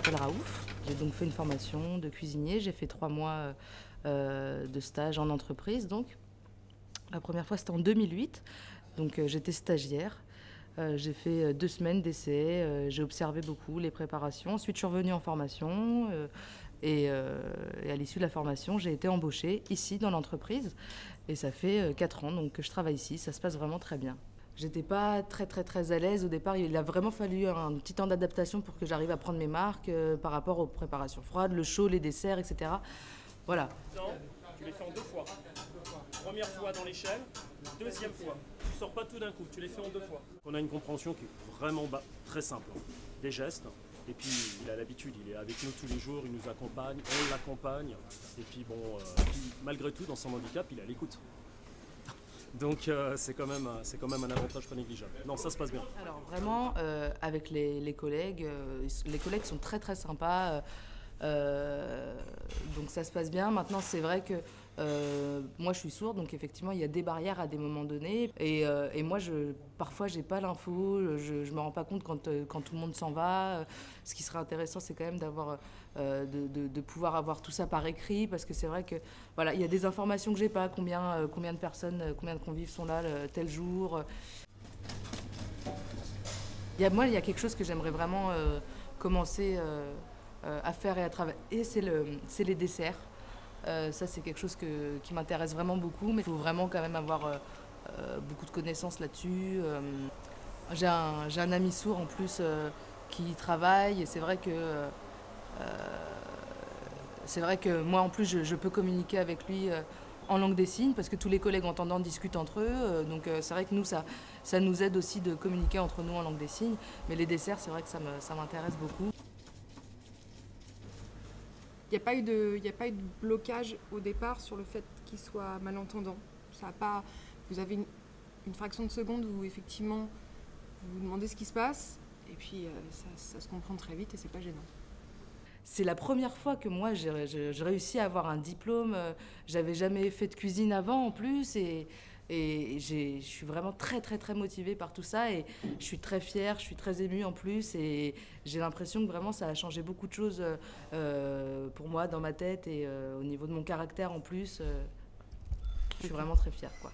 m'appelle Raouf. J'ai donc fait une formation de cuisinier. J'ai fait 3 mois de stage en entreprise. Donc, la première fois, c'était en 2008. Donc, j'étais stagiaire. J'ai fait 2 semaines d'essai. J'ai observé beaucoup les préparations. Ensuite, je suis revenue en formation. Et à l'issue de la formation, j'ai été embauchée ici dans l'entreprise. Et ça fait 4 ans donc, que je travaille ici. Ça se passe vraiment très bien. J'étais pas très à l'aise au départ. Il a vraiment fallu un petit temps d'adaptation pour que j'arrive à prendre mes marques par rapport aux préparations froides, le chaud, les desserts, etc. Voilà. Non, tu les fais en 2 fois. Première fois dans l'échelle, deuxième fois. Tu sors pas tout d'un coup, tu les fais en 2 fois. On a une compréhension qui est vraiment très simple. Des gestes. Et puis il a l'habitude, il est avec nous tous les jours, il nous accompagne, on l'accompagne. Et puis bon, malgré tout, dans son handicap, il est à l'écoute. Donc c'est quand même un avantage pas négligeable. Non, ça se passe bien. Alors vraiment, avec les collègues sont très sympas. Donc ça se passe bien. Maintenant, c'est vrai que moi, je suis sourde, donc effectivement, il y a des barrières à des moments donnés. Et moi, parfois, j'ai pas l'info, je me rends pas compte quand tout le monde s'en va. Ce qui serait intéressant, c'est quand même d'avoir, de pouvoir avoir tout ça par écrit, parce que c'est vrai que voilà, il y a des informations que j'ai pas. Combien de personnes, combien de convives sont là tel jour. Moi, il y a quelque chose que j'aimerais vraiment commencer à faire et à travailler, et c'est les desserts. Ça, c'est quelque chose qui m'intéresse vraiment beaucoup, mais il faut vraiment quand même avoir beaucoup de connaissances là-dessus. J'ai un ami sourd en plus qui y travaille, et c'est vrai que moi en plus je peux communiquer avec lui en langue des signes, parce que tous les collègues entendants discutent entre eux, donc c'est vrai que nous ça nous aide aussi de communiquer entre nous en langue des signes, mais les desserts, c'est vrai que ça m'intéresse beaucoup. Il n'y a pas eu de blocage au départ sur le fait qu'il soit malentendant. Ça a pas, vous avez une fraction de seconde où effectivement vous vous demandez ce qui se passe, et puis ça se comprend très vite et c'est pas gênant. C'est la première fois que moi j'ai réussi à avoir un diplôme. J'avais jamais fait de cuisine avant en plus, et je suis vraiment très motivée par tout ça, et je suis très fière, je suis très émue en plus, et j'ai l'impression que vraiment ça a changé beaucoup de choses pour moi dans ma tête, et au niveau de mon caractère en plus. Je suis vraiment très fière, quoi.